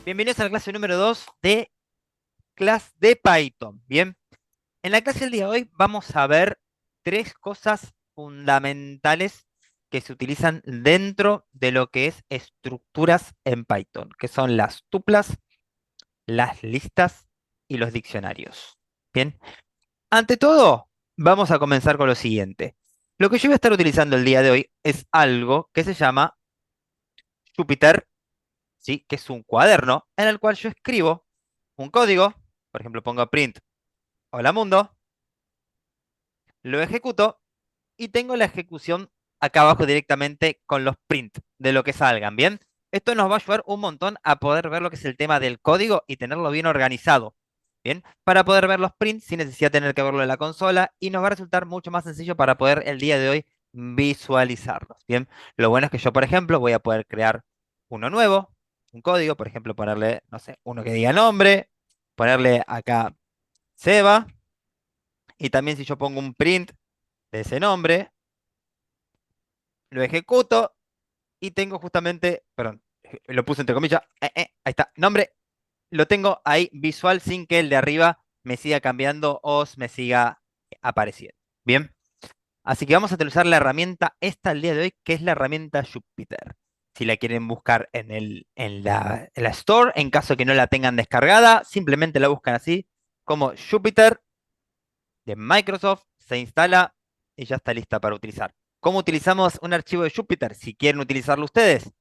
Bienvenidos a la clase número 2 de clase de Python. Bien, en la clase del día de hoy vamos a ver tres cosas fundamentales que se utilizan dentro de lo que es estructuras en Python, que son las tuplas, las listas y los diccionarios. Bien, ante todo, vamos a comenzar con lo siguiente. Lo que yo voy a estar utilizando el día de hoy es algo que se llama Jupyter, ¿sí? Que es un cuaderno en el cual yo escribo un código, por ejemplo, pongo print hola mundo, lo ejecuto y tengo la ejecución acá abajo directamente con los print de lo que salgan, ¿bien? Esto nos va a ayudar un montón a poder ver lo que es el tema del código y tenerlo bien organizado, ¿bien? Para poder ver los prints sin necesidad de tener que verlo en la consola y nos va a resultar mucho más sencillo para poder el día de hoy visualizarlos, ¿bien? Lo bueno es que yo, por ejemplo, voy a poder crear uno nuevo, un código, por ejemplo, ponerle, no sé, uno que diga nombre, ponerle acá Seba, y también si yo pongo un print de ese nombre, lo ejecuto y tengo justamente, perdón, lo puse entre comillas, ahí está, nombre, lo tengo ahí visual sin que el de arriba me siga cambiando o me siga apareciendo. Bien, así que vamos a utilizar la herramienta esta el día de hoy, que es la herramienta Jupyter. Si la quieren buscar en la Store, en caso que no la tengan descargada, simplemente la buscan así, como Jupyter de Microsoft, se instala y ya está lista para utilizar. ¿Cómo utilizamos un archivo de Jupyter? Si quieren utilizarlo ustedes,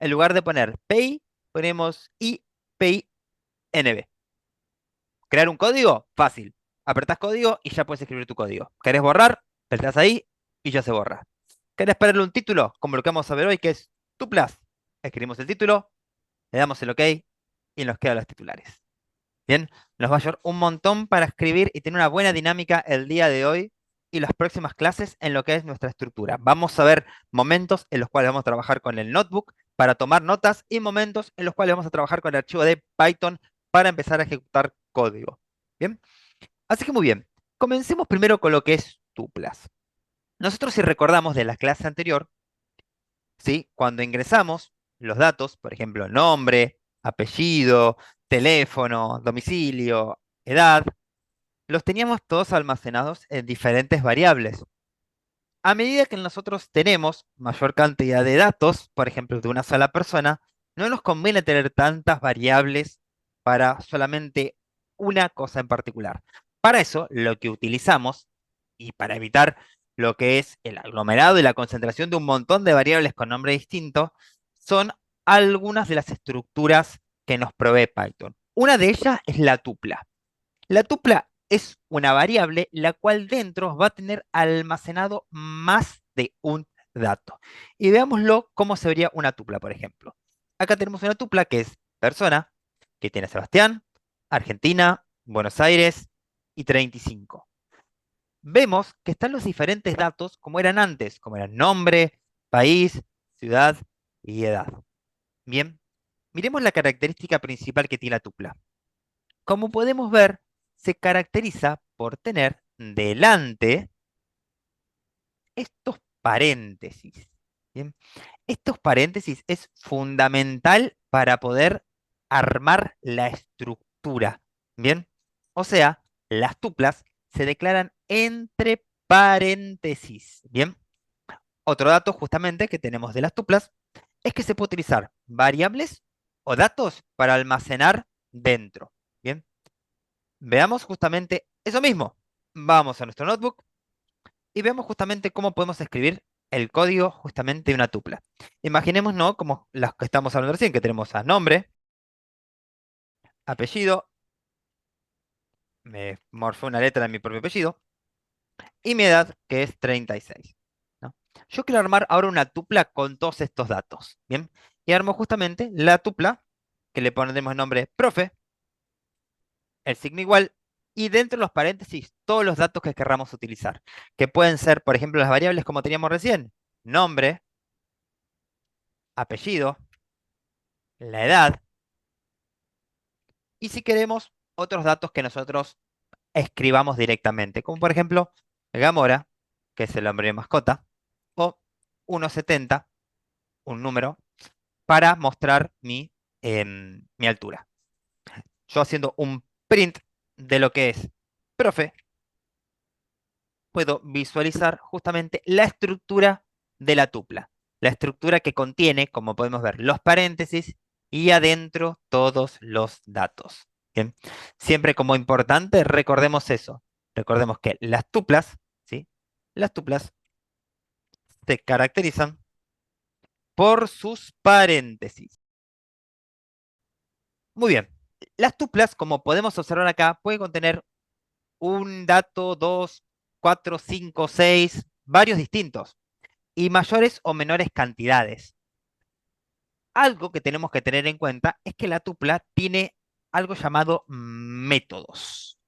en lugar de poner PI, ponemos IPINB. ¿Crear un código? Fácil. Apretás código y ya puedes escribir tu código. ¿Querés borrar? Apretás ahí y ya se borra. ¿Querés ponerle un título? Como lo que vamos a ver hoy, que es tuplas. Escribimos el título, le damos el OK y nos quedan los titulares. Bien, nos va a ayudar un montón para escribir y tener una buena dinámica el día de hoy y las próximas clases en lo que es nuestra estructura. Vamos a ver momentos en los cuales vamos a trabajar con el notebook para tomar notas y momentos en los cuales vamos a trabajar con el archivo de Python para empezar a ejecutar código. Bien, así que muy bien. Comencemos primero con lo que es tuplas. Nosotros, si recordamos de la clase anterior, ¿sí? Cuando ingresamos los datos, por ejemplo, nombre, apellido, teléfono, domicilio, edad, los teníamos todos almacenados en diferentes variables. A medida que nosotros tenemos mayor cantidad de datos, por ejemplo, de una sola persona, no nos conviene tener tantas variables para solamente una cosa en particular. Para eso, lo que utilizamos, y para evitar lo que es el aglomerado y la concentración de un montón de variables con nombre distinto, son algunas de las estructuras que nos provee Python. Una de ellas es la tupla. La tupla es una variable la cual dentro va a tener almacenado más de un dato. Y veámoslo cómo se vería una tupla, por ejemplo. Acá tenemos una tupla que es persona, que tiene Sebastián, Argentina, Buenos Aires y 35. Vemos que están los diferentes datos como eran antes, como eran nombre, país, ciudad y edad. Bien, miremos la característica principal que tiene la tupla. Como podemos ver, se caracteriza por tener delante estos paréntesis. ¿Bien? Estos paréntesis es fundamental para poder armar la estructura. ¿Bien? O sea, las tuplas se declaran entre paréntesis. ¿Bien? Otro dato justamente que tenemos de las tuplas es que se puede utilizar variables o datos para almacenar dentro. ¿Bien? Veamos justamente eso mismo. Vamos a nuestro notebook y veamos justamente cómo podemos escribir el código justamente de una tupla. Imaginemos, ¿no? Como las que estamos hablando recién, que tenemos a nombre, apellido, me morfé una letra de mi propio apellido, y mi edad, que es 36. ¿No? Yo quiero armar ahora una tupla con todos estos datos, ¿bien? Y armo justamente la tupla, que le pondremos nombre profe, el signo igual, y dentro de los paréntesis todos los datos que querramos utilizar, que pueden ser, por ejemplo, las variables como teníamos recién, nombre, apellido, la edad, y si queremos, otros datos que nosotros escribamos directamente, como por ejemplo, Gamora, que es el nombre de mascota, o 1,70, un número, para mostrar mi mi altura. Yo haciendo un print de lo que es profe, puedo visualizar justamente la estructura de la tupla. La estructura que contiene, como podemos ver, los paréntesis y adentro todos los datos. Bien. Siempre como importante, recordemos eso. Recordemos que las tuplas, ¿sí? Las tuplas se caracterizan por sus paréntesis. Muy bien. Las tuplas, como podemos observar acá, pueden contener un dato, dos, cuatro, cinco, seis, varios distintos y mayores o menores cantidades. Algo que tenemos que tener en cuenta es que la tupla tiene algo llamado métodos.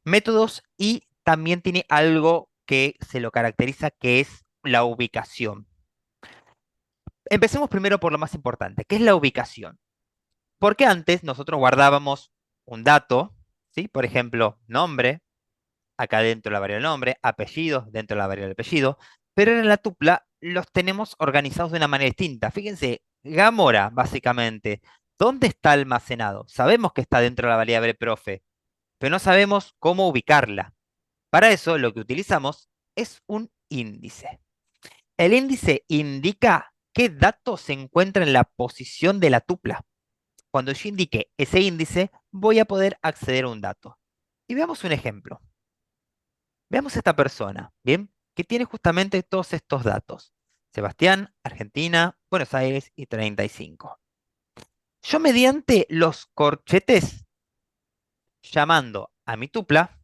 Métodos y también tiene algo que se lo caracteriza, que es la ubicación. Empecemos primero por lo más importante, que es la ubicación. Porque antes nosotros guardábamos un dato, ¿sí? Por ejemplo, nombre, acá dentro de la variable nombre, apellido dentro de la variable apellido, pero en la tupla los tenemos organizados de una manera distinta. Fíjense, Gamora, básicamente, ¿dónde está almacenado? Sabemos que está dentro de la variable profe, pero no sabemos cómo ubicarla. Para eso lo que utilizamos es un índice. El índice indica qué dato se encuentra en la posición de la tupla. Cuando yo indique ese índice, voy a poder acceder a un dato. Y veamos un ejemplo. Veamos esta persona, ¿bien? Que tiene justamente todos estos datos. Sebastián, Argentina, Buenos Aires y 35. Yo mediante los corchetes, llamando a mi tupla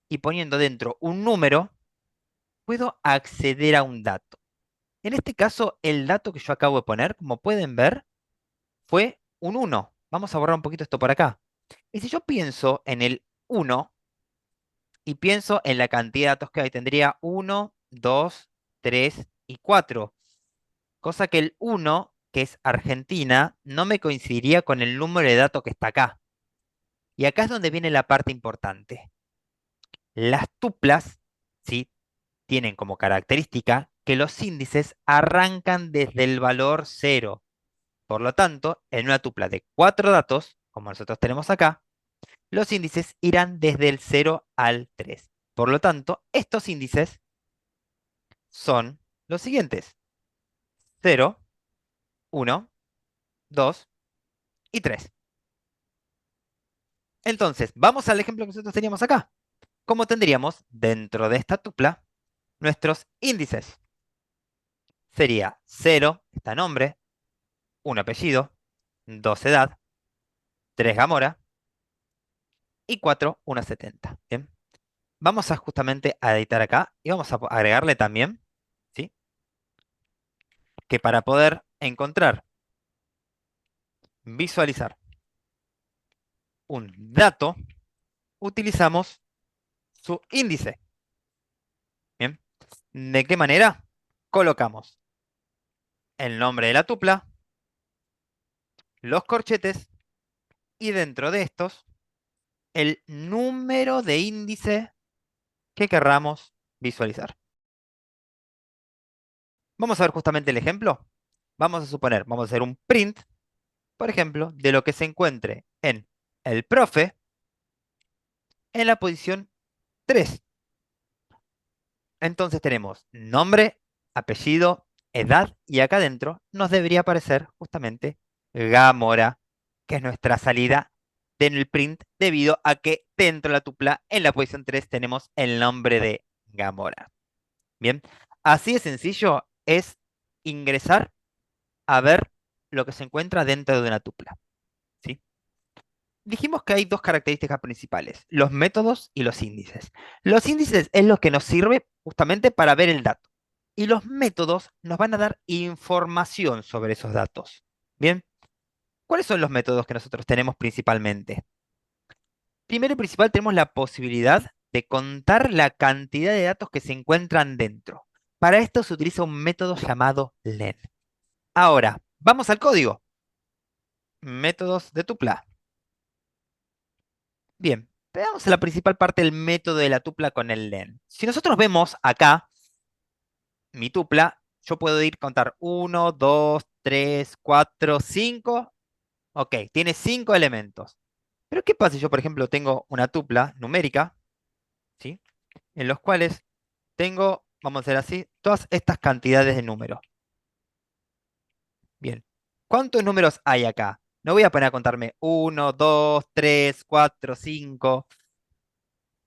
y poniendo dentro un número, puedo acceder a un dato. En este caso, el dato que yo acabo de poner, como pueden ver, fue un 1. Vamos a borrar un poquito esto por acá. Y si yo pienso en el 1 y pienso en la cantidad de datos que hay, tendría 1, 2, 3 y 4. Cosa que el 1, que es Argentina, no me coincidiría con el número de datos que está acá. Y acá es donde viene la parte importante. Las tuplas, ¿sí? Tienen como característica que los índices arrancan desde el valor 0. Por lo tanto, en una tupla de 4 datos, como nosotros tenemos acá, los índices irán desde el 0 al 3. Por lo tanto, estos índices son los siguientes: 0, 1, 2 y 3. Entonces, vamos al ejemplo que nosotros teníamos acá. ¿Cómo tendríamos dentro de esta tupla nuestros índices? Sería 0, está nombre, 1 apellido, 2 edad, 3 Gamora y 4, 1,70. Bien. Vamos a justamente a editar acá y vamos a agregarle también, ¿sí? Que para poder encontrar, visualizar un dato, utilizamos su índice. Bien. ¿De qué manera? Colocamos el nombre de la tupla, los corchetes y dentro de estos el número de índice que querramos visualizar. Vamos a ver justamente el ejemplo. Vamos a suponer, vamos a hacer un print, por ejemplo, de lo que se encuentre en el profe en la posición 3. Entonces tenemos nombre, apellido, edad y acá adentro nos debería aparecer justamente Gamora, que es nuestra salida en el print debido a que dentro de la tupla en la posición 3 tenemos el nombre de Gamora. Bien, así de sencillo es ingresar a ver lo que se encuentra dentro de una tupla. ¿Sí? Dijimos que hay dos características principales, los métodos y los índices. Los índices es lo que nos sirve justamente para ver el dato. Y los métodos nos van a dar información sobre esos datos. Bien, ¿cuáles son los métodos que nosotros tenemos principalmente? Primero y principal tenemos la posibilidad de contar la cantidad de datos que se encuentran dentro. Para esto se utiliza un método llamado len. Ahora, vamos al código. Métodos de tupla. Bien, veamos la principal parte del método de la tupla con el len. Si nosotros vemos acá mi tupla, yo puedo ir a contar 1, 2, 3, 4, 5 Ok, tiene 5 elementos. Pero ¿qué pasa si yo, por ejemplo, tengo una tupla numérica, ¿sí? En los cuales tengo, vamos a hacer así, todas estas cantidades de números. Bien. ¿Cuántos números hay acá? No voy a poner a contarme uno, 2, 3, 4, 5,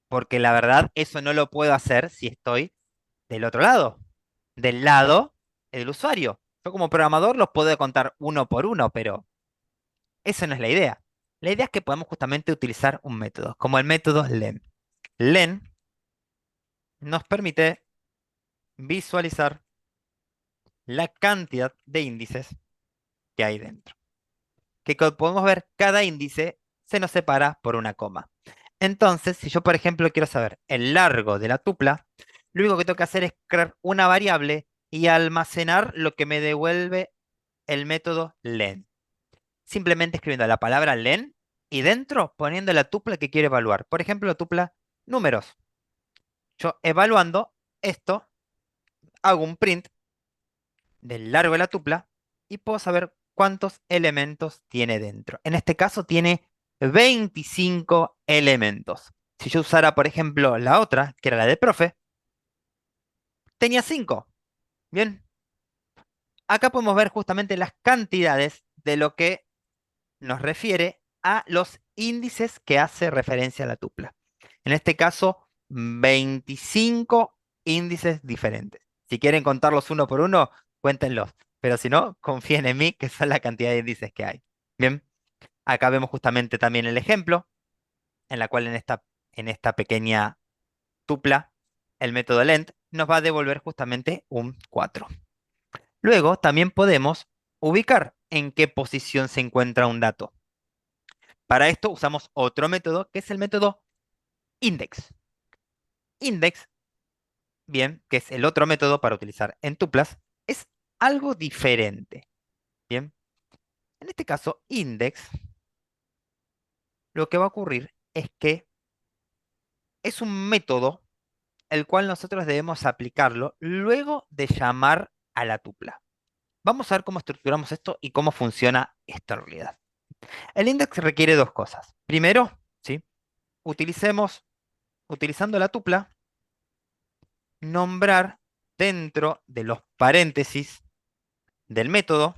porque la verdad eso no lo puedo hacer si estoy del otro lado, del lado del usuario. Yo como programador los puedo contar uno por uno, pero esa no es la idea. La idea es que podamos justamente utilizar un método, como el método len. Len nos permite visualizar la cantidad de índices que hay dentro. Que como podemos ver, cada índice se nos separa por una coma. Entonces, si yo, por ejemplo, quiero saber el largo de la tupla, lo único que tengo que hacer es crear una variable y almacenar lo que me devuelve el método len. Simplemente escribiendo la palabra len y dentro poniendo la tupla que quiero evaluar. Por ejemplo, la tupla números. Yo evaluando esto, hago un print del largo de la tupla y puedo saber cuántos elementos tiene dentro. En este caso tiene 25 elementos. Si yo usara, por ejemplo, la otra, que era la de profe, tenía 5. Bien, acá podemos ver justamente las cantidades de lo que nos refiere a los índices que hace referencia a la tupla. En este caso, 25 índices diferentes. Si quieren contarlos uno por uno, cuéntenlos. Pero si no, confíen en mí, que son la cantidad de índices que hay. Bien, acá vemos justamente también el ejemplo, en la cual en esta pequeña tupla, el método length nos va a devolver justamente un 4. Luego, también podemos ubicar en qué posición se encuentra un dato. Para esto usamos otro método, que es el método index. Index, bien, que es el otro método para utilizar en tuplas, es algo diferente. Bien, en este caso, index, lo que va a ocurrir es que es un método el cual nosotros debemos aplicarlo luego de llamar a la tupla. Vamos a ver cómo estructuramos esto y cómo funciona esto en realidad. El index requiere dos cosas. Primero, ¿sí? Utilizando la tupla, nombrar dentro de los paréntesis del método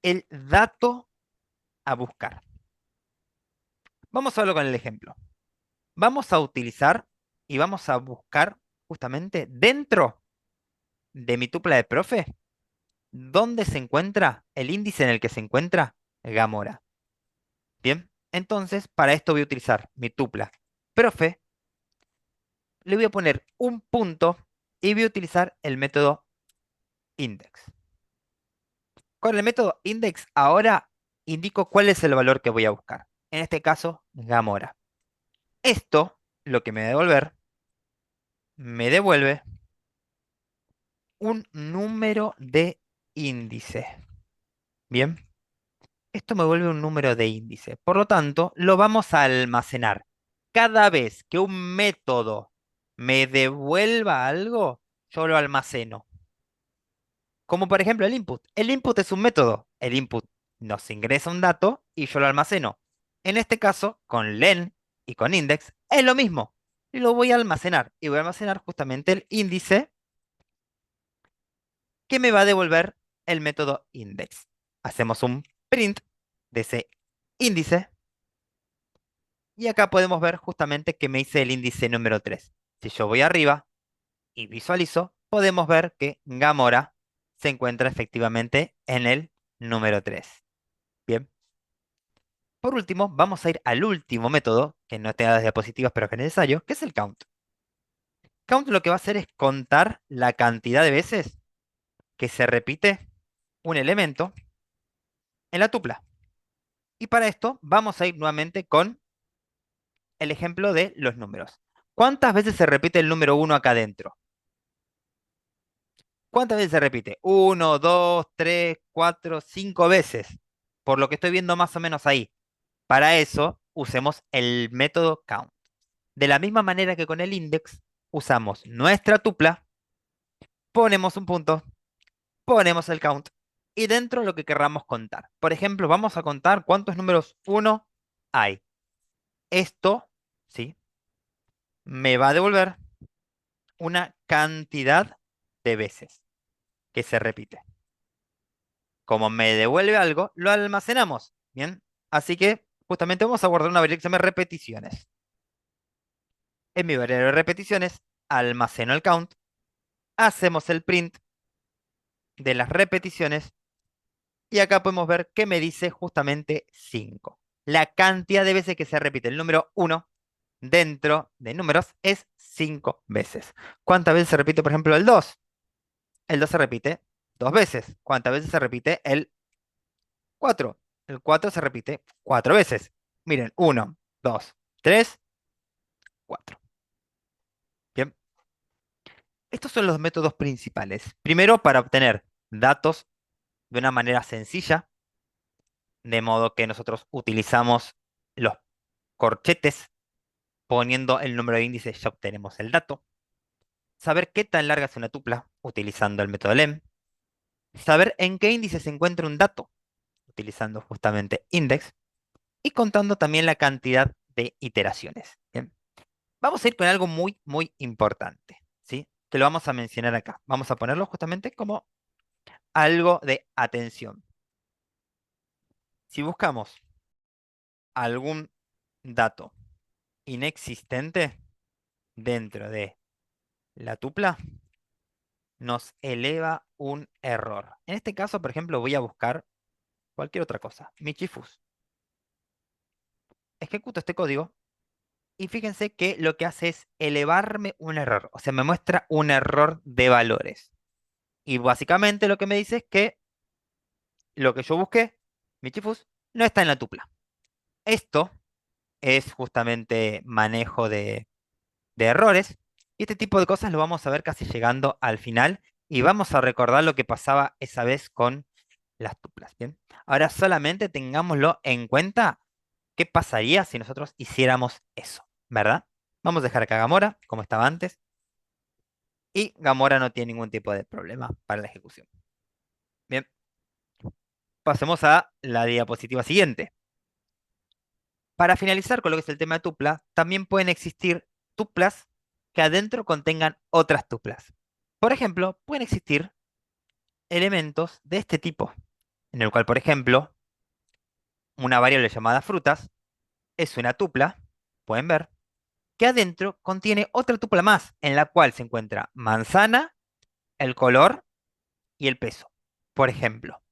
el dato a buscar. Vamos a verlo con el ejemplo. Vamos a utilizar y vamos a buscar justamente dentro de mi tupla de profe dónde se encuentra el índice en el que se encuentra Gamora. Bien, entonces para esto voy a utilizar mi tupla profe, le voy a poner un punto y voy a utilizar el método index. Con el método index ahora indico cuál es el valor que voy a buscar. En este caso, Gamora. Esto, lo que me devuelve un número de índice. Bien, esto me vuelve un número de índice. Por lo tanto, lo vamos a almacenar. Cada vez que un método me devuelva algo, yo lo almaceno. Como por ejemplo el input. El input es un método. El input nos ingresa un dato y yo lo almaceno. En este caso, con len y con index, es lo mismo. Y lo voy a almacenar. Y voy a almacenar justamente el índice que me va a devolver el método index. Hacemos un print de ese índice. Y acá podemos ver justamente que me hice el índice número 3. Si yo voy arriba y visualizo, podemos ver que Gamora se encuentra efectivamente en el número 3. Bien. Por último, vamos a ir al último método, que no tenga las diapositivas, pero que es necesario, que es el count. Count lo que va a hacer es contar la cantidad de veces que se repite un elemento en la tupla. Y para esto vamos a ir nuevamente con el ejemplo de los números. ¿Cuántas veces se repite el número 1 acá adentro? ¿Cuántas veces se repite? Uno, 2, 3, 4, 5 veces. Por lo que estoy viendo más o menos ahí. Para eso, usemos el método count. De la misma manera que con el index, usamos nuestra tupla, ponemos un punto, ponemos el count y dentro lo que querramos contar. Por ejemplo, vamos a contar cuántos números uno hay. Esto, ¿sí? Me va a devolver una cantidad de veces que se repite. Como me devuelve algo, lo almacenamos. Bien, así que justamente vamos a guardar una variable que se llama repeticiones. En mi variable de repeticiones, almaceno el count, hacemos el print de las repeticiones y acá podemos ver que me dice justamente 5. La cantidad de veces que se repite el número uno dentro de números es 5 veces. ¿Cuántas veces se repite, por ejemplo, el 2? El 2 se repite 2 veces. ¿Cuántas veces se repite el 4? El 4 se repite 4 veces. Miren, uno, 2, 3, 4. Bien, estos son los métodos principales. Primero, para obtener datos de una manera sencilla, de modo que nosotros utilizamos los corchetes poniendo el número de índice, ya obtenemos el dato. Saber qué tan larga es una tupla utilizando el método LEM. Saber en qué índice se encuentra un dato utilizando justamente index. Y contando también la cantidad de iteraciones. Bien. Vamos a ir con algo muy, muy importante, ¿sí? Que lo vamos a mencionar acá. Vamos a ponerlo justamente como algo de atención. Si buscamos algún dato inexistente dentro de la tupla, nos eleva un error. En este caso, por ejemplo, voy a buscar cualquier otra cosa. Michifus. Ejecuto este código y fíjense que lo que hace es elevarme un error. O sea, me muestra un error de valores. Y básicamente lo que me dice es que lo que yo busqué, Michifus, no está en la tupla. Esto es justamente manejo de errores. Y este tipo de cosas lo vamos a ver casi llegando al final. Y vamos a recordar lo que pasaba esa vez con las tuplas. Bien. Ahora solamente tengámoslo en cuenta qué pasaría si nosotros hiciéramos eso, ¿verdad? Vamos a dejar acá Gamora, como estaba antes. Y Gamora no tiene ningún tipo de problema para la ejecución. Bien, pasemos a la diapositiva siguiente. Para finalizar con lo que es el tema de tupla, también pueden existir tuplas que adentro contengan otras tuplas. Por ejemplo, pueden existir elementos de este tipo, en el cual, por ejemplo, una variable llamada frutas es una tupla, pueden ver, que adentro contiene otra tupla más, en la cual se encuentra manzana, el color y el peso. Por ejemplo,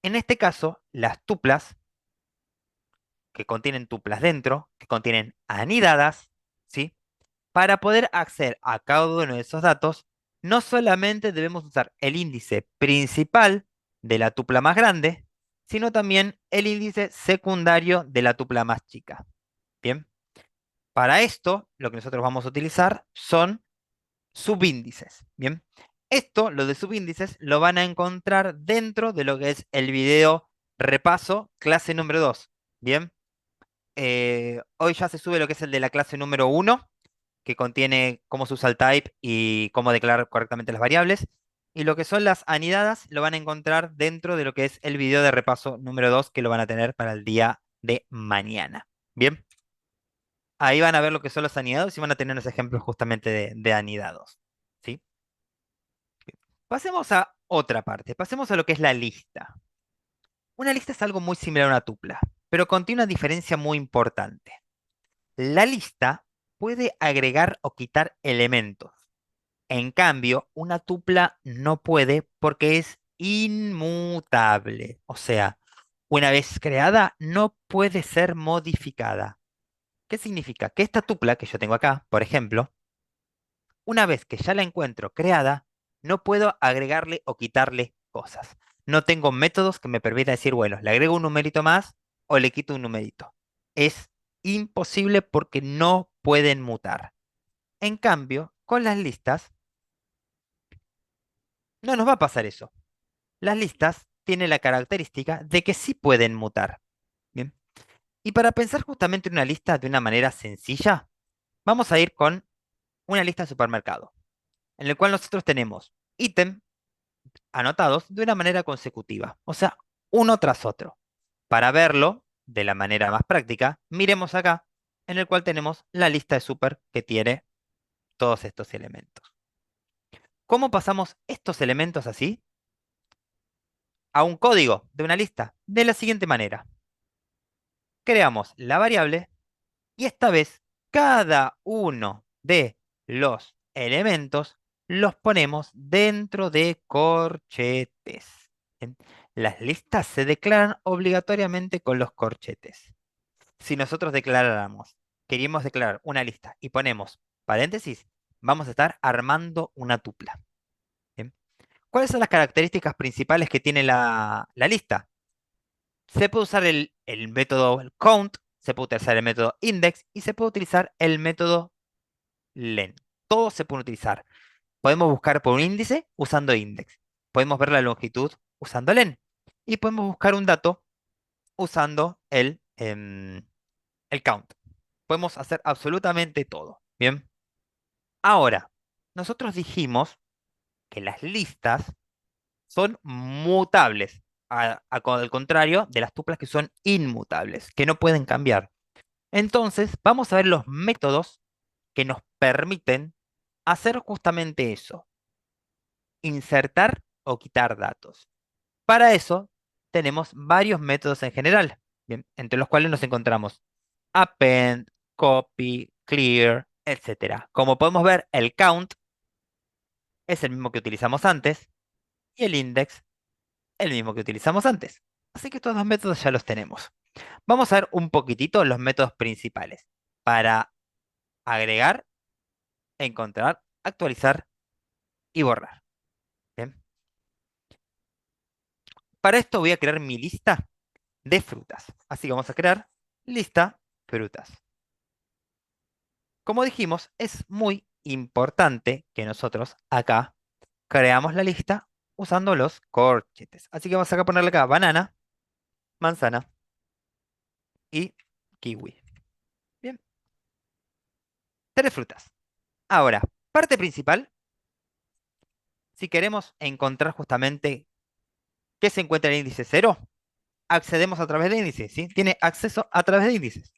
en este caso, las tuplas que contienen tuplas dentro, que contienen anidadas, ¿sí? Para poder acceder a cada uno de esos datos, no solamente debemos usar el índice principal de la tupla más grande, sino también el índice secundario de la tupla más chica. Bien, para esto, lo que nosotros vamos a utilizar son subíndices. Bien, esto, lo de subíndices, lo van a encontrar dentro de lo que es el video repaso clase número 2. Bien, hoy ya se sube lo que es el de la clase número 1 que contiene cómo se usa el type y cómo declarar correctamente las variables. Y lo que son las anidadas lo van a encontrar dentro de lo que es el video de repaso número 2 que lo van a tener para el día de mañana. Bien, ahí van a ver lo que son los anidados y van a tener los ejemplos justamente de anidados. ¿Sí? Pasemos a otra parte, pasemos a lo que es la lista. Una lista es algo muy similar a una tupla, pero contiene una diferencia muy importante. La lista puede agregar o quitar elementos. En cambio, una tupla no puede porque es inmutable. O sea, una vez creada, no puede ser modificada. ¿Qué significa? Que esta tupla que yo tengo acá, por ejemplo, una vez que ya la encuentro creada, no puedo agregarle o quitarle cosas. No tengo métodos que me permitan decir, bueno, le agrego un numerito más o le quito un numerito. Es imposible porque no pueden mutar. En cambio, con las listas, no nos va a pasar eso. Las listas tienen la característica de que sí pueden mutar. Bien. Y para pensar justamente una lista de una manera sencilla, vamos a ir con una lista de supermercado, en el cual nosotros tenemos ítem, anotados de una manera consecutiva, o sea, uno tras otro. Para verlo de la manera más práctica, miremos acá, en el cual tenemos la lista de super que tiene todos estos elementos. ¿Cómo pasamos estos elementos así a un código de una lista? De la siguiente manera. Creamos la variable y esta vez cada uno de los elementos los ponemos dentro de corchetes. Bien. Las listas se declaran obligatoriamente con los corchetes. Si nosotros declaráramos, queríamos declarar una lista y ponemos paréntesis, vamos a estar armando una tupla. Bien. ¿Cuáles son las características principales que tiene la lista? Se puede usar el método count, se puede utilizar el método index y se puede utilizar el método len. Todos se pueden utilizar. Podemos buscar por un índice usando index. Podemos ver la longitud usando len. Y podemos buscar un dato usando el count. Podemos hacer absolutamente todo. Bien. Ahora, nosotros dijimos que las listas son mutables, al contrario de las tuplas que son inmutables, que no pueden cambiar. Entonces, vamos a ver los métodos que nos permiten hacer justamente eso, insertar o quitar datos. Para eso, tenemos varios métodos en general, bien, entre los cuales nos encontramos append, copy, clear, etcétera. Como podemos ver, el count es el mismo que utilizamos antes y el index el mismo que utilizamos antes. Así que estos dos métodos ya los tenemos. Vamos a ver un poquitito los métodos principales para agregar, encontrar, actualizar y borrar. Bien. Para esto voy a crear mi lista de frutas. Así que vamos a crear lista frutas. Como dijimos, es muy importante que nosotros acá creamos la lista usando los corchetes. Así que vamos a ponerle acá banana, manzana y kiwi. Bien, tres frutas. Ahora, parte principal, si queremos encontrar justamente qué se encuentra en el índice cero, accedemos a través de índices, ¿sí? Tiene acceso a través de índices,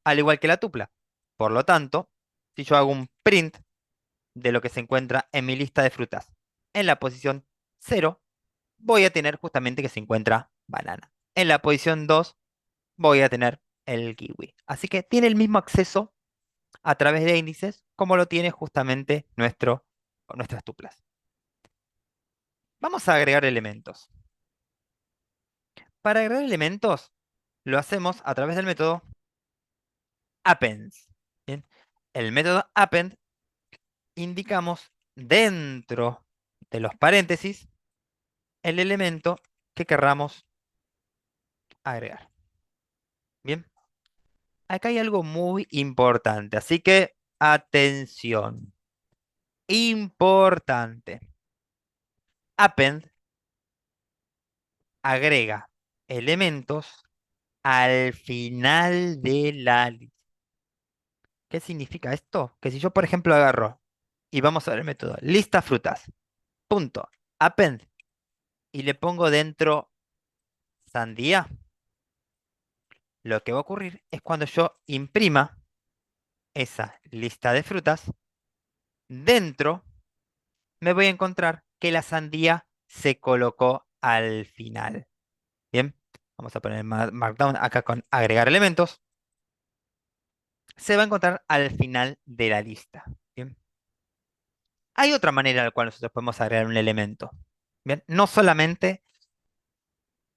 al igual que la tupla. Por lo tanto, si yo hago un print de lo que se encuentra en mi lista de frutas en la posición cero, voy a tener justamente que se encuentra banana. En la posición 2 voy a tener el kiwi. Así que tiene el mismo acceso a través de índices como lo tiene justamente nuestras tuplas. Vamos a agregar elementos. Para agregar elementos, lo hacemos a través del método appends. Bien. El método append indicamos dentro de los paréntesis el elemento que querramos agregar. Bien. Acá hay algo muy importante, así que atención. Importante. Append agrega elementos al final de la lista. ¿Qué significa esto? Que si yo, por ejemplo, agarro y vamos a ver el método lista frutas, punto, append, y le pongo dentro sandía, lo que va a ocurrir es cuando yo imprima esa lista de frutas, dentro me voy a encontrar que la sandía se colocó al final. Bien, vamos a poner markdown acá con agregar elementos. Se va a encontrar al final de la lista. Bien. Hay otra manera en la cual nosotros podemos agregar un elemento. Bien, no solamente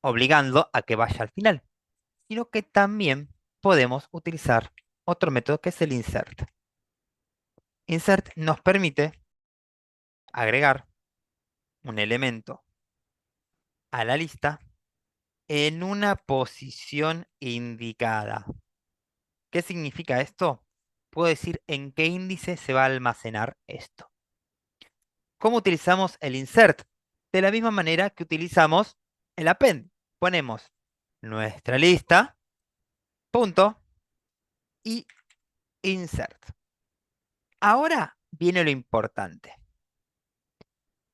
obligando a que vaya al final, sino que también podemos utilizar otro método que es el insert. Insert nos permite agregar un elemento a la lista en una posición indicada. ¿Qué significa esto? Puedo decir en qué índice se va a almacenar esto. ¿Cómo utilizamos el insert? De la misma manera que utilizamos el append. Ponemos nuestra lista, punto, y insert. Ahora viene lo importante.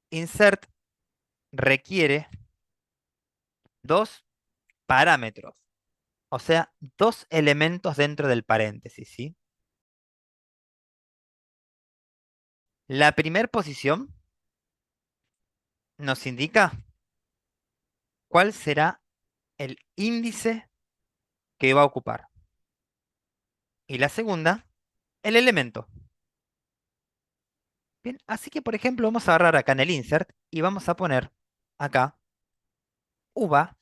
Insert requiere dos parámetros, o sea, dos elementos dentro del paréntesis, ¿sí? La primera posición nos indica cuál será el índice que va a ocupar. Y la segunda, el elemento. Bien, así que por ejemplo vamos a agarrar acá en el insert y vamos a poner acá uva,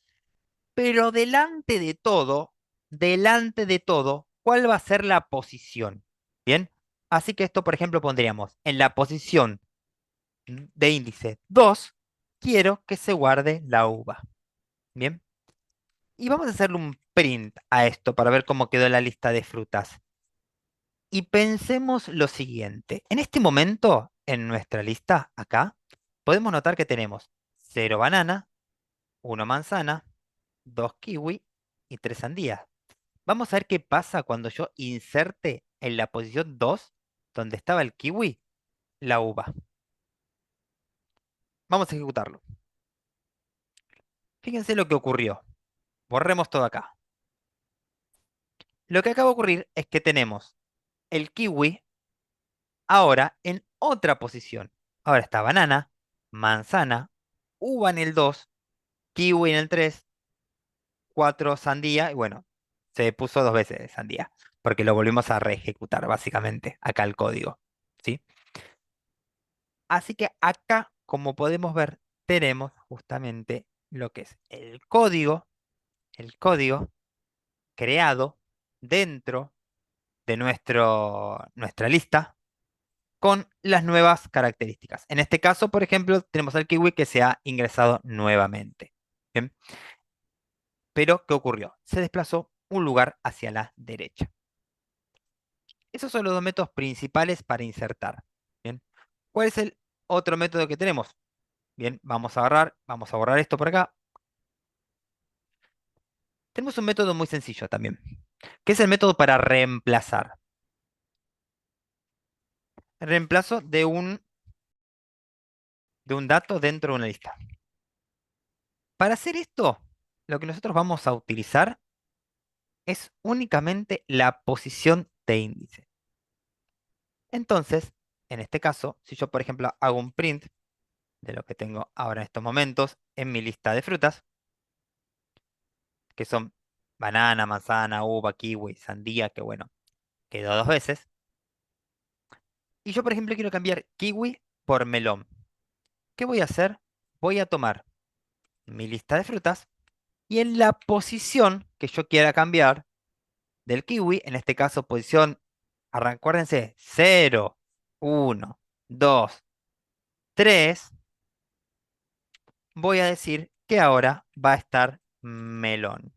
pero delante de todo, ¿cuál va a ser la posición? Bien, así que esto por ejemplo pondríamos en la posición de índice 2 quiero que se guarde la uva. Bien, y vamos a hacerle un print a esto para ver cómo quedó la lista de frutas. Y pensemos lo siguiente. En este momento, en nuestra lista, acá, podemos notar que tenemos 0 banana, 1 manzana, 2 kiwi y 3 sandías. Vamos a ver qué pasa cuando yo inserte en la posición 2, donde estaba el kiwi, la uva. Vamos a ejecutarlo. Fíjense lo que ocurrió. Borremos todo acá. Lo que acaba de ocurrir es que tenemos el kiwi ahora en otra posición. Ahora está banana, manzana, uva en el 2, kiwi en el 3, 4 sandía, y bueno, se puso dos veces sandía, porque lo volvimos a reejecutar básicamente acá el código, ¿sí? Así que acá, como podemos ver, tenemos justamente lo que es el código creado dentro de nuestra lista con las nuevas características. En este caso, por ejemplo, tenemos al kiwi que se ha ingresado nuevamente. Bien, pero ¿qué ocurrió? Se desplazó un lugar hacia la derecha. Esos son los dos métodos principales para insertar. Bien, ¿cuál es el otro método que tenemos? Bien, vamos a borrar esto por acá. Tenemos un método muy sencillo también, que es el método para reemplazar. El reemplazo de un dato dentro de una lista. Para hacer esto, lo que nosotros vamos a utilizar es únicamente la posición de índice. Entonces, en este caso, si yo, por ejemplo, hago un print de lo que tengo ahora en estos momentos en mi lista de frutas, que son banana, manzana, uva, kiwi, sandía, que bueno, quedó dos veces. Y yo, por ejemplo, quiero cambiar kiwi por melón. ¿Qué voy a hacer? Voy a tomar mi lista de frutas y en la posición que yo quiera cambiar del kiwi, en este caso posición, acuérdense, 0, 1, 2, 3, voy a decir que ahora va a estar melón.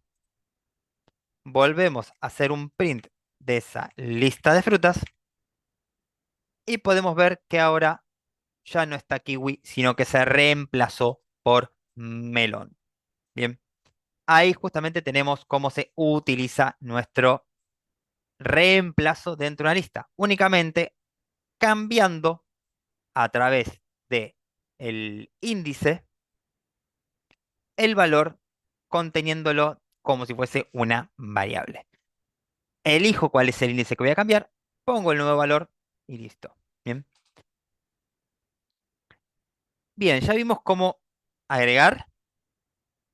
Volvemos a hacer un print de esa lista de frutas y podemos ver que ahora ya no está kiwi, sino que se reemplazó por melón. Bien, ahí justamente tenemos cómo se utiliza nuestro reemplazo dentro de una lista, únicamente cambiando a través de el índice el valor conteniéndolo como si fuese una variable. Elijo cuál es el índice que voy a cambiar, pongo el nuevo valor y listo. Bien, bien, ya vimos cómo agregar,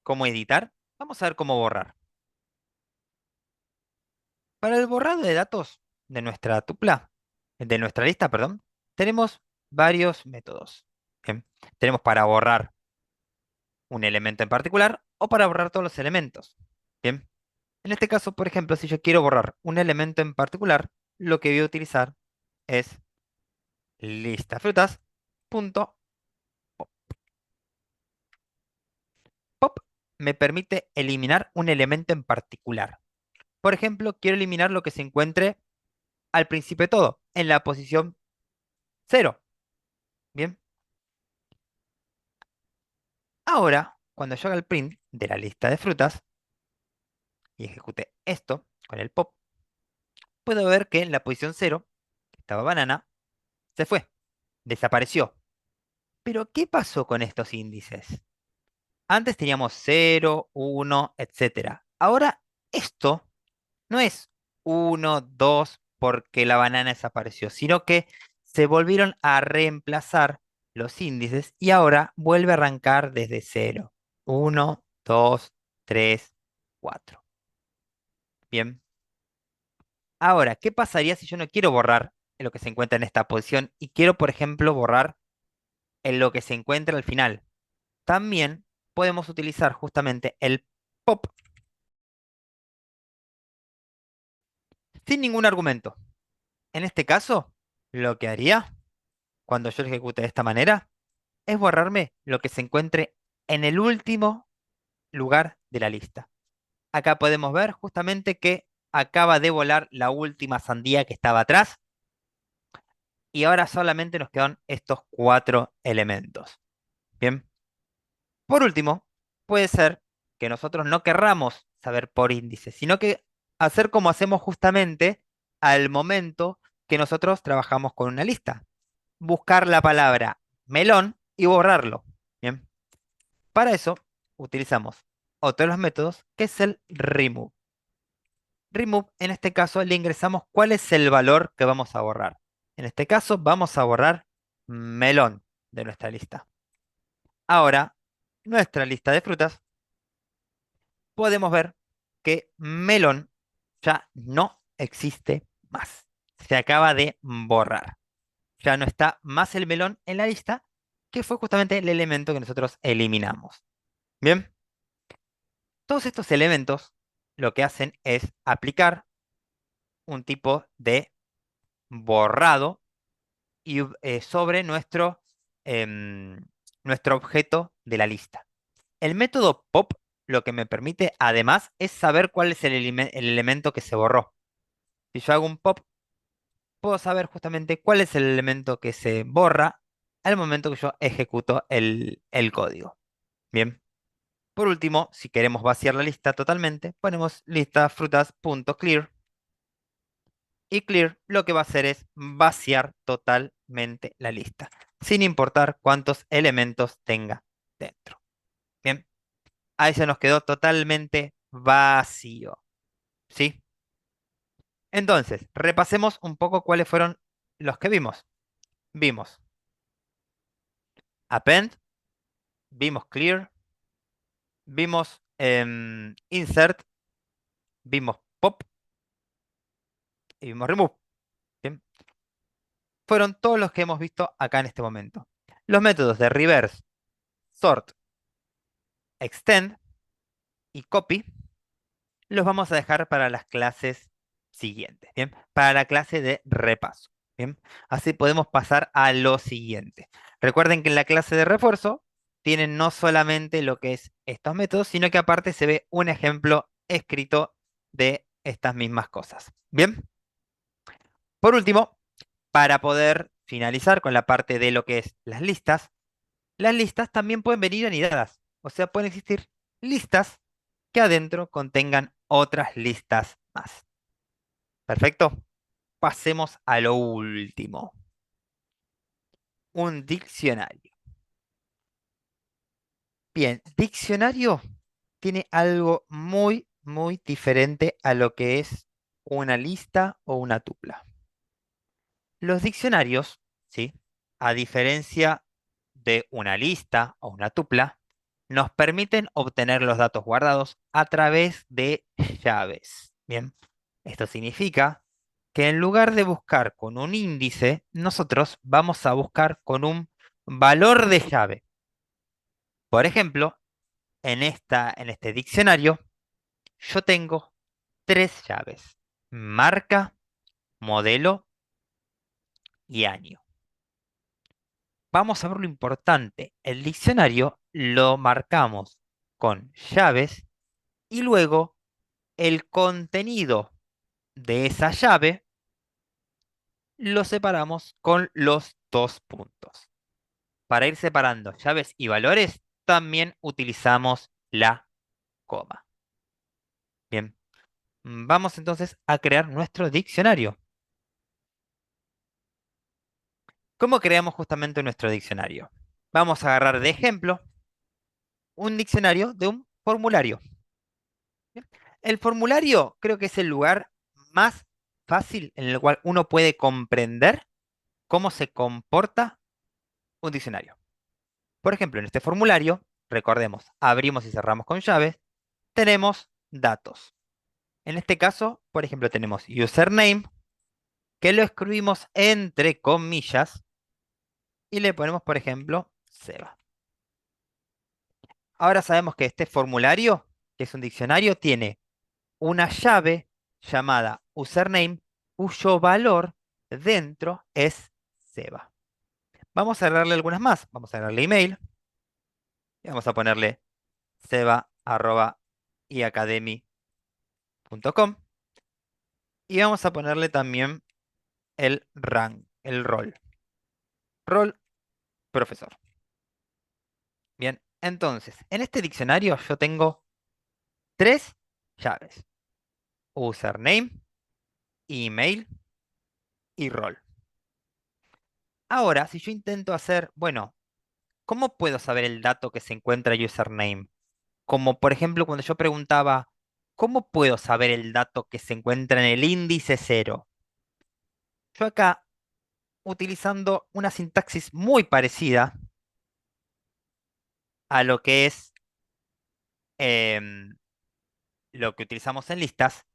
cómo editar. Vamos a ver cómo borrar. Para el borrado de datos de nuestra tupla, de nuestra lista, perdón, tenemos varios métodos. Bien, tenemos para borrar un elemento en particular o para borrar todos los elementos. Bien, en este caso, por ejemplo, si yo quiero borrar un elemento en particular, lo que voy a utilizar es lista frutas punto pop. Me permite eliminar un elemento en particular. Por ejemplo, quiero eliminar lo que se encuentre al principio de todo, en la posición 0. Bien, ahora, cuando yo haga el print de la lista de frutas y ejecute esto con el pop, puedo ver que en la posición 0, que estaba banana, se fue, desapareció. Pero, ¿qué pasó con estos índices? Antes teníamos 0, 1, etcétera. Ahora esto no es 1, 2 porque la banana desapareció, sino que se volvieron a reemplazar los índices y ahora vuelve a arrancar desde 0. 1, 2, 3, 4. Bien. Ahora, ¿qué pasaría si yo no quiero borrar lo que se encuentra en esta posición y quiero, por ejemplo, borrar en lo que se encuentra al final? También podemos utilizar justamente el pop sin ningún argumento. En este caso, lo que haría cuando yo lo ejecute de esta manera es borrarme lo que se encuentre en el último lugar de la lista. Acá podemos ver justamente que acaba de volar la última sandía que estaba atrás y ahora solamente nos quedan estos cuatro elementos. Bien. Por último, puede ser que nosotros no querramos saber por índice, sino que hacer como hacemos justamente al momento que nosotros trabajamos con una lista. Buscar la palabra melón y borrarlo. Bien. Para eso utilizamos otro de los métodos que es el remove. Remove, en este caso, le ingresamos cuál es el valor que vamos a borrar. En este caso, vamos a borrar melón de nuestra lista. Ahora, nuestra lista de frutas, podemos ver que melón ya no existe más. Se acaba de borrar. Ya no está más el melón en la lista, que fue justamente el elemento que nosotros eliminamos. Bien, todos estos elementos lo que hacen es aplicar un tipo de borrado y, sobre em, nuestro objeto de la lista. El método pop lo que me permite además es saber cuál es el elemento que se borró. Si yo hago un pop, puedo saber justamente cuál es el elemento que se borra al momento que yo ejecuto el código. Bien. Por último, si queremos vaciar la lista totalmente, ponemos lista frutas.clear y clear lo que va a hacer es vaciar totalmente la lista, sin importar cuántos elementos tenga dentro. Bien, ahí se nos quedó totalmente vacío. ¿Sí? Entonces, repasemos un poco cuáles fueron los que vimos. Vimos append, vimos clear, vimos insert, vimos pop y vimos remove. Bien, fueron todos los que hemos visto acá en este momento. Los métodos de reverse, sort, extend y copy los vamos a dejar para las clases siguientes, ¿bien? Para la clase de repaso, ¿bien? Así podemos pasar a lo siguiente. Recuerden que en la clase de refuerzo tienen no solamente lo que es estos métodos, sino que aparte se ve un ejemplo escrito de estas mismas cosas. ¿Bien? Por último, para poder finalizar con la parte de lo que es las listas también pueden venir anidadas. O sea, pueden existir listas que adentro contengan otras listas más. Perfecto. Pasemos a lo último. Un diccionario. Bien, diccionario tiene algo muy, muy diferente a lo que es una lista o una tupla. Los diccionarios, ¿sí? A diferencia de una lista o una tupla, nos permiten obtener los datos guardados a través de llaves. Bien, esto significa que en lugar de buscar con un índice, nosotros vamos a buscar con un valor de llave. Por ejemplo, en este diccionario, yo tengo tres llaves: marca, modelo y año. Vamos a ver lo importante. El diccionario lo marcamos con llaves y luego el contenido de esa llave lo separamos con los dos puntos. Para ir separando llaves y valores, también utilizamos la coma. Bien, vamos entonces a crear nuestro diccionario. ¿Cómo creamos justamente nuestro diccionario? Vamos a agarrar de ejemplo un diccionario de un formulario. ¿Bien? El formulario creo que es el lugar más fácil en el cual uno puede comprender cómo se comporta un diccionario. Por ejemplo, en este formulario, recordemos, abrimos y cerramos con llaves, tenemos datos. En este caso, por ejemplo, tenemos username, que lo escribimos entre comillas y le ponemos, por ejemplo, Seba. Ahora sabemos que este formulario, que es un diccionario, tiene una llave llamada username, cuyo valor dentro es Seba. Vamos a agregarle algunas más. Vamos a agregarle email y vamos a ponerle seba@iacademy.com y vamos a ponerle también el rank, el rol profesor. Bien, entonces, en este diccionario yo tengo tres llaves: username, email y rol. Ahora, si yo intento hacer, bueno, ¿cómo puedo saber el dato que se encuentra en username? Como por ejemplo cuando yo preguntaba, ¿cómo puedo saber el dato que se encuentra en el índice cero? Yo acá, utilizando una sintaxis muy parecida a lo que es em, lo que utilizamos en listas,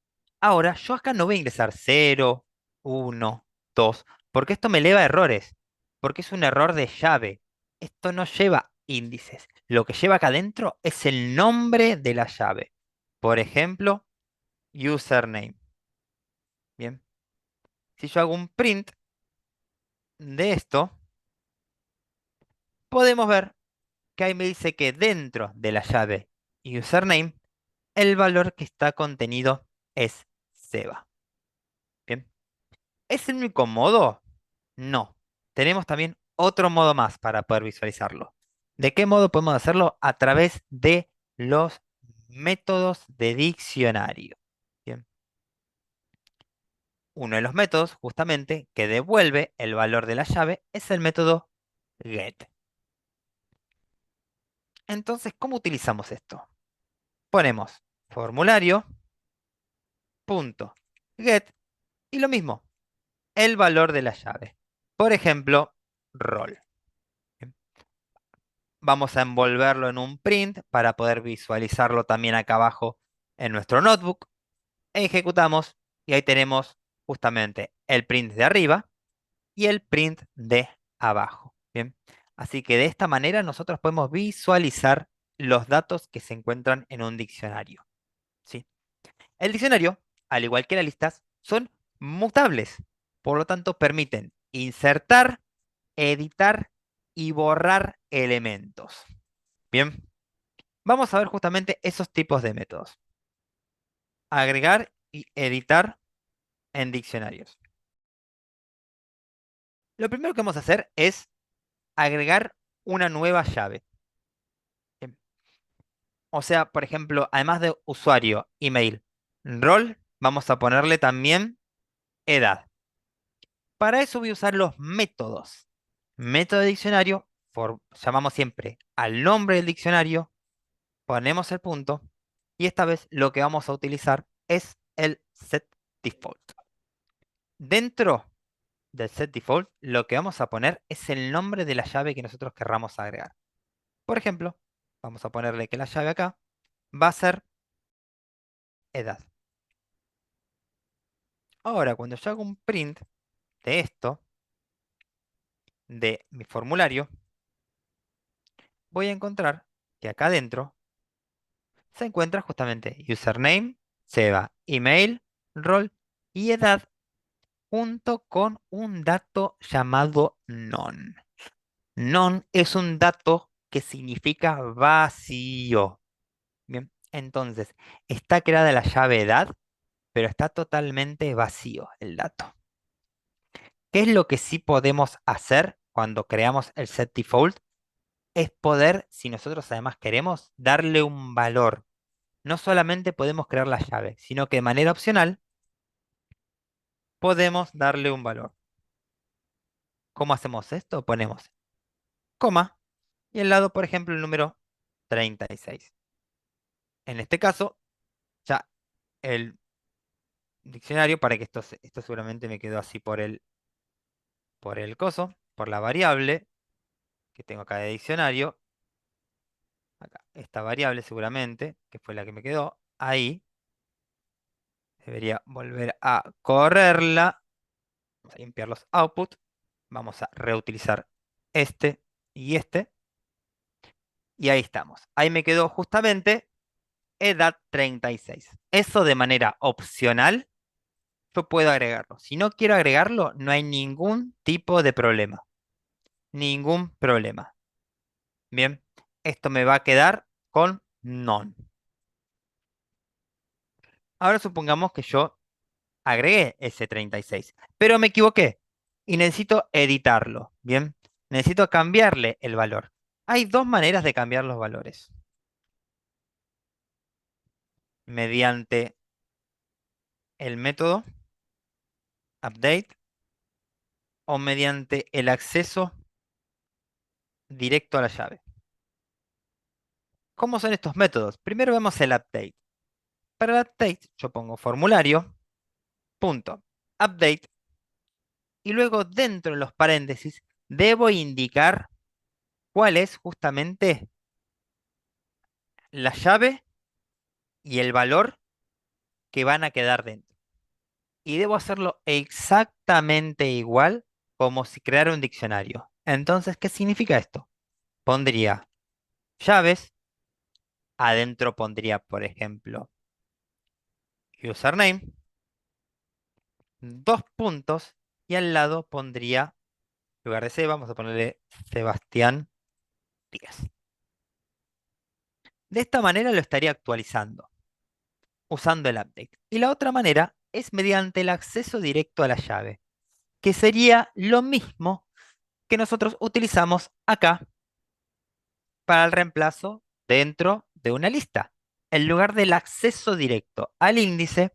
ahora yo acá no voy a ingresar 0, 1, 2, porque esto me eleva errores, porque es un error de llave. Esto no lleva índices. Lo que lleva acá adentro es el nombre de la llave. Por ejemplo, username. Bien. Si yo hago un print de esto, podemos ver que ahí me dice que dentro de la llave username, el valor que está contenido es Seba. Bien. ¿Es el único modo? No. Tenemos también otro modo más para poder visualizarlo. ¿De qué modo podemos hacerlo? A través de los métodos de diccionario. Bien. Uno de los métodos, justamente, que devuelve el valor de la llave es el método get. Entonces, ¿cómo utilizamos esto? Ponemos formulario, punto, get, y lo mismo, el valor de la llave. Por ejemplo, rol. Bien. Vamos a envolverlo en un print para poder visualizarlo también acá abajo en nuestro notebook. Ejecutamos y ahí tenemos justamente el print de arriba y el print de abajo. Bien. Así que de esta manera nosotros podemos visualizar los datos que se encuentran en un diccionario. ¿Sí? El diccionario, al igual que las listas, son mutables. Por lo tanto, permiten insertar, editar y borrar elementos. Bien, vamos a ver justamente esos tipos de métodos. Agregar y editar en diccionarios. Lo primero que vamos a hacer es agregar una nueva llave. Bien. O sea, por ejemplo, además de usuario, email, rol, vamos a ponerle también edad. Para eso voy a usar los métodos. Método de diccionario, llamamos siempre al nombre del diccionario, ponemos el punto y esta vez lo que vamos a utilizar es el set default. Dentro del set default, lo que vamos a poner es el nombre de la llave que nosotros querramos agregar. Por ejemplo, vamos a ponerle que la llave acá va a ser edad. Ahora, cuando yo hago un print de esto, de mi formulario, voy a encontrar que acá adentro se encuentra justamente username, Seba, email, rol y edad junto con un dato llamado non. Non es un dato que significa vacío. Bien, entonces está creada la llave edad, pero está totalmente vacío el dato. ¿Qué es lo que sí podemos hacer cuando creamos el set default? Es poder, si nosotros además queremos, darle un valor. No solamente podemos crear la llave, sino que de manera opcional podemos darle un valor. ¿Cómo hacemos esto? Ponemos coma y al lado, por ejemplo, el número 36. En este caso, ya el diccionario, para que esto seguramente me quedó así por el coso, por la variable que tengo acá de diccionario. Acá, esta variable seguramente, que fue la que me quedó, ahí debería volver a correrla. Vamos a limpiar los output. Vamos a reutilizar este y este. Y ahí estamos. Ahí me quedó justamente edad 36. Eso de manera opcional, yo puedo agregarlo. Si no quiero agregarlo, no hay ningún tipo de problema. Ningún problema. Bien, esto me va a quedar con none. Ahora supongamos que yo agregué ese 36, pero me equivoqué y necesito editarlo. Bien, necesito cambiarle el valor. Hay dos maneras de cambiar los valores. Mediante el método update o mediante el acceso directo a la llave. ¿Cómo son estos métodos? Primero vemos el update. Para el update yo pongo formulario, punto, update, y luego dentro de los paréntesis debo indicar cuál es justamente la llave y el valor que van a quedar dentro. Y debo hacerlo exactamente igual como si creara un diccionario. Entonces, ¿qué significa esto? Pondría llaves, adentro pondría, por ejemplo, username, dos puntos, y al lado pondría, en lugar de C, vamos a ponerle Sebastián 10. De esta manera lo estaría actualizando, usando el update. Y la otra manera es mediante el acceso directo a la llave, que sería lo mismo que nosotros utilizamos acá para el reemplazo dentro de una lista. En lugar del acceso directo al índice,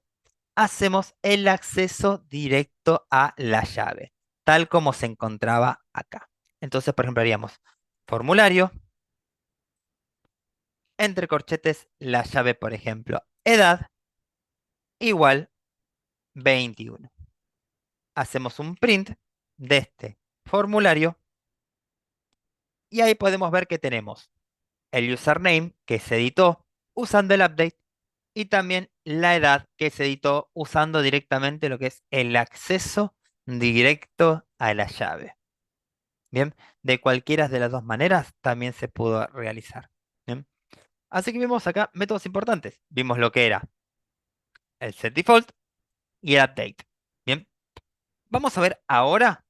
hacemos el acceso directo a la llave, tal como se encontraba acá. Entonces, por ejemplo, haríamos formulario, entre corchetes, la llave, por ejemplo, edad, igual 21. Hacemos un print de este formulario y ahí podemos ver que tenemos el username que se editó usando el update y también la edad que se editó usando directamente lo que es el acceso directo a la llave. Bien, de cualquiera de las dos maneras también se pudo realizar. Bien, así que vimos acá métodos importantes. Vimos lo que era el set default y el update. Bien, vamos a ver ahora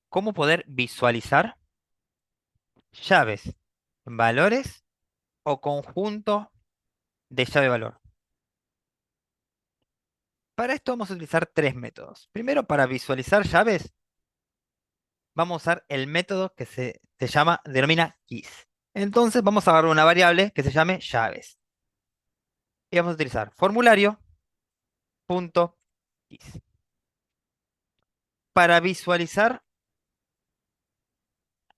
cómo poder visualizar llaves, valores o conjunto de llave-valor. Para esto vamos a utilizar tres métodos. Primero, para visualizar llaves, vamos a usar el método que se llama, denomina keys. Entonces vamos a agarrar una variable que se llame llaves. Y vamos a utilizar formulario punto keys. Para visualizar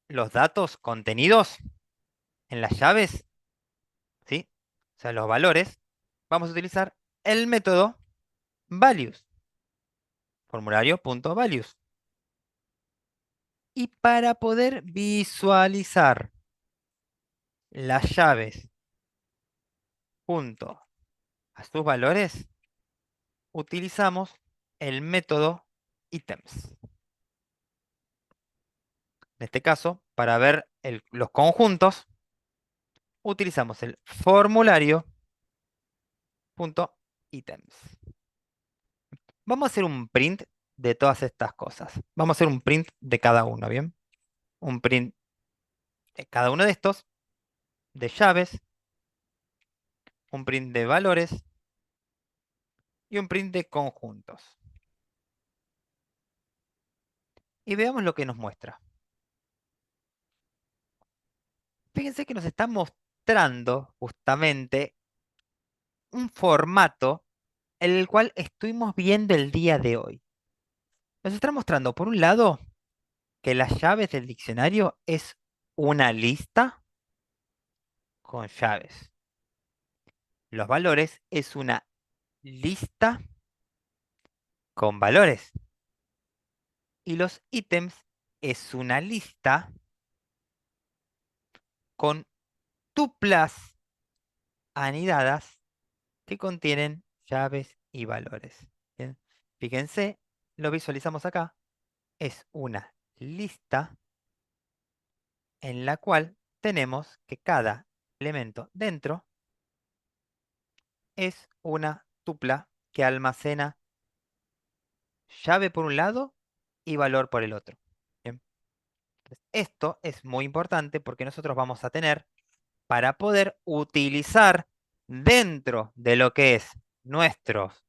los datos contenidos en las llaves, ¿sí? O sea, los valores, vamos a utilizar el método values. Formulario punto values. Y para poder visualizar las llaves junto a sus valores, utilizamos el método items. En este caso, para ver los conjuntos, utilizamos el formulario.items. Vamos a hacer un print de todas estas cosas. Vamos a hacer un print de cada uno, ¿bien? Un print de cada uno de estos, de llaves, un print de valores y un print de conjuntos. Y veamos lo que nos muestra. Fíjense que nos está mostrando justamente un formato en el cual estuvimos viendo el día de hoy. Nos está mostrando, por un lado, que las llaves del diccionario es una lista con llaves. Los valores es una lista con valores. Y los ítems es una lista con tuplas anidadas que contienen llaves y valores. Bien, fíjense, lo visualizamos acá. Es una lista en la cual tenemos que cada elemento dentro es una tupla que almacena llave por un lado y valor por el otro. Bien, entonces, esto es muy importante porque nosotros vamos a tener para poder utilizar dentro de lo que es nuestros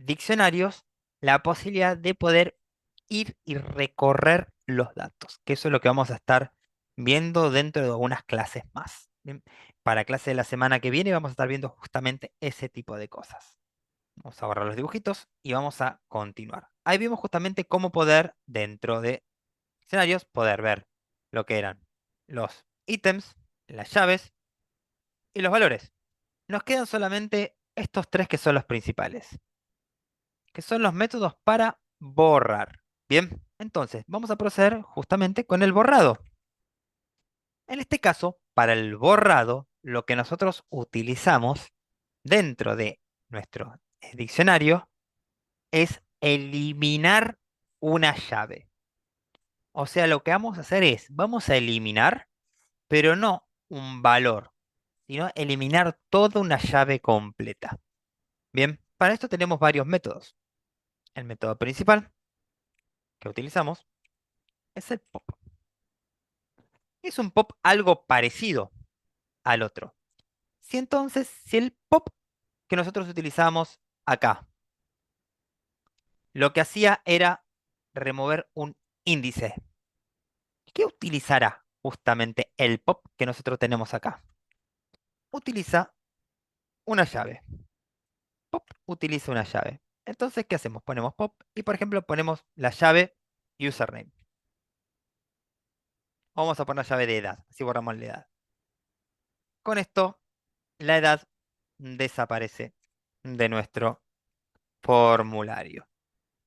diccionarios la posibilidad de poder ir y recorrer los datos, que eso es lo que vamos a estar viendo dentro de algunas clases más. Bien, para clase de la semana que viene vamos a estar viendo justamente ese tipo de cosas. Vamos a borrar los dibujitos y vamos a continuar. Ahí vimos justamente cómo poder, dentro de escenarios, poder ver lo que eran los ítems, las llaves y los valores. Nos quedan solamente estos tres que son los principales, que son los métodos para borrar. Bien, entonces vamos a proceder justamente con el borrado. En este caso, para el borrado, lo que nosotros utilizamos dentro de nuestro diccionario es eliminar una llave. O sea, lo que vamos a hacer es, vamos a eliminar, pero no un valor, sino eliminar toda una llave completa. Bien, para esto tenemos varios métodos. El método principal que utilizamos es el pop. Es un pop algo parecido al otro. Si el pop que nosotros utilizamos acá, lo que hacía era remover un índice, ¿qué utilizará justamente el pop que nosotros tenemos acá? Utiliza una llave. Pop utiliza una llave. Entonces, ¿qué hacemos? Ponemos pop y, por ejemplo, ponemos la llave username. Vamos a poner llave de edad, así borramos la edad. Con esto, la edad desaparece de nuestro formulario.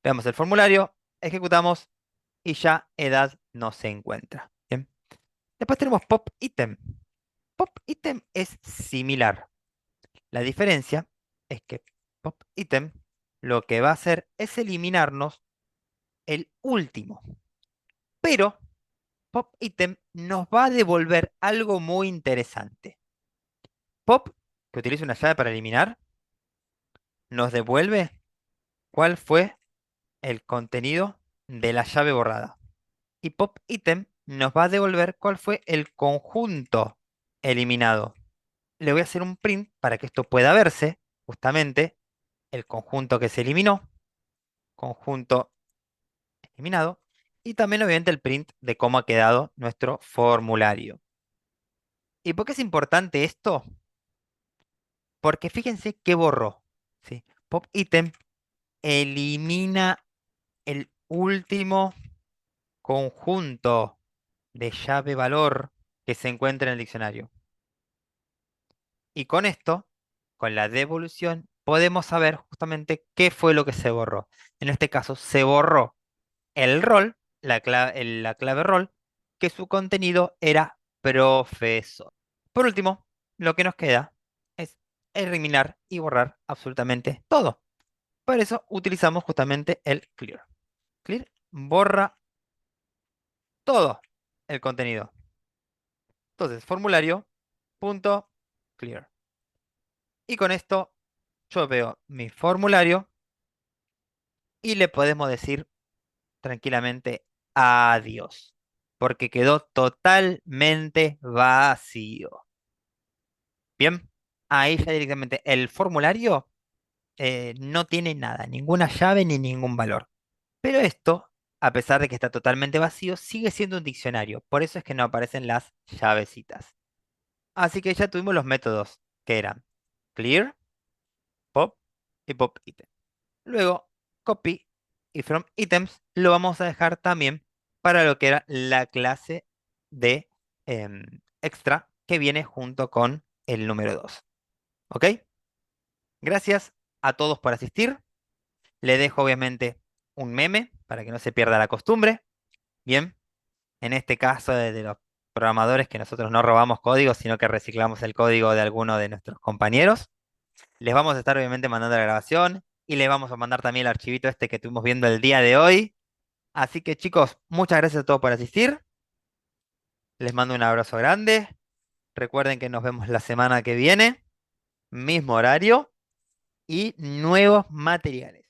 Veamos el formulario, ejecutamos y ya edad no se encuentra. Bien. Después tenemos pop item. Pop item es similar. La diferencia es que pop item lo que va a hacer es eliminarnos el último. Pero pop item nos va a devolver algo muy interesante. Pop, que utiliza una llave para eliminar, nos devuelve cuál fue el contenido de la llave borrada. Y pop item nos va a devolver cuál fue el conjunto eliminado. Le voy a hacer un print para que esto pueda verse, justamente, el conjunto que se eliminó, conjunto eliminado, y también obviamente el print de cómo ha quedado nuestro formulario. ¿Y por qué es importante esto? Porque fíjense qué borró. ¿Sí? Pop item elimina el último conjunto de llave valor que se encuentra en el diccionario. Y con esto, con la devolución, podemos saber justamente qué fue lo que se borró. En este caso, se borró el rol, la clave rol, que su contenido era profesor. Por último, lo que nos queda es eliminar y borrar absolutamente todo. Por eso utilizamos justamente el clear. Clear borra todo el contenido. Entonces, formulario punto clear. Y con esto yo veo mi formulario y le podemos decir tranquilamente adiós, porque quedó totalmente vacío. Bien, ahí ya directamente el formulario no tiene nada, ninguna llave ni ningún valor. Pero esto, a pesar de que está totalmente vacío, sigue siendo un diccionario. Por eso es que no aparecen las llavecitas. Así que ya tuvimos los métodos que eran clear, pop y pop item. Luego, copy y from items lo vamos a dejar también para lo que era la clase de extra que viene junto con el número 2. ¿Ok? Gracias a todos por asistir. Le dejo obviamente un meme para que no se pierda la costumbre. Bien, en este caso de los programadores que nosotros no robamos código, sino que reciclamos el código de alguno de nuestros compañeros. Les vamos a estar obviamente mandando la grabación y les vamos a mandar también el archivito este que estuvimos viendo el día de hoy. Así que chicos, muchas gracias a todos por asistir. Les mando un abrazo grande. Recuerden que nos vemos la semana que viene, mismo horario y nuevos materiales.